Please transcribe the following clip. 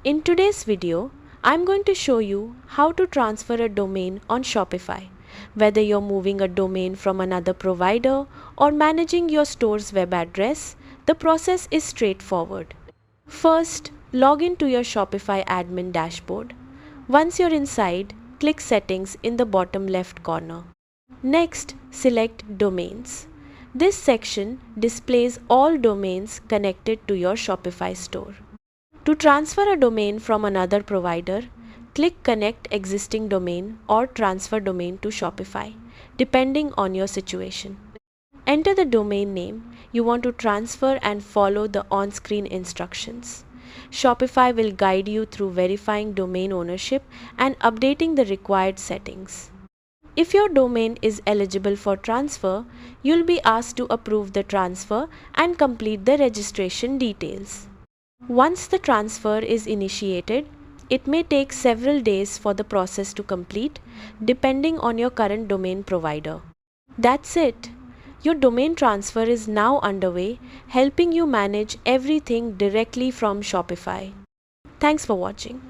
In today's video, I'm going to show you how to transfer a domain on Shopify. Whether you're moving a domain from another provider or managing your store's web address, the process is straightforward. First, log in to your Shopify admin dashboard. Once you're inside, click Settings in the bottom left corner. Next, select Domains. This section displays all domains connected to your Shopify store. To transfer a domain from another provider, click Connect Existing Domain or Transfer Domain to Shopify, depending on your situation. Enter the domain name you want to transfer and follow the on-screen instructions. Shopify will guide you through verifying domain ownership and updating the required settings. If your domain is eligible for transfer, you'll be asked to approve the transfer and complete the registration details. Once the transfer is initiated, it may take several days for the process to complete, depending on your current domain provider. That's it. Your domain transfer is now underway, helping you manage everything directly from Shopify. Thanks for watching.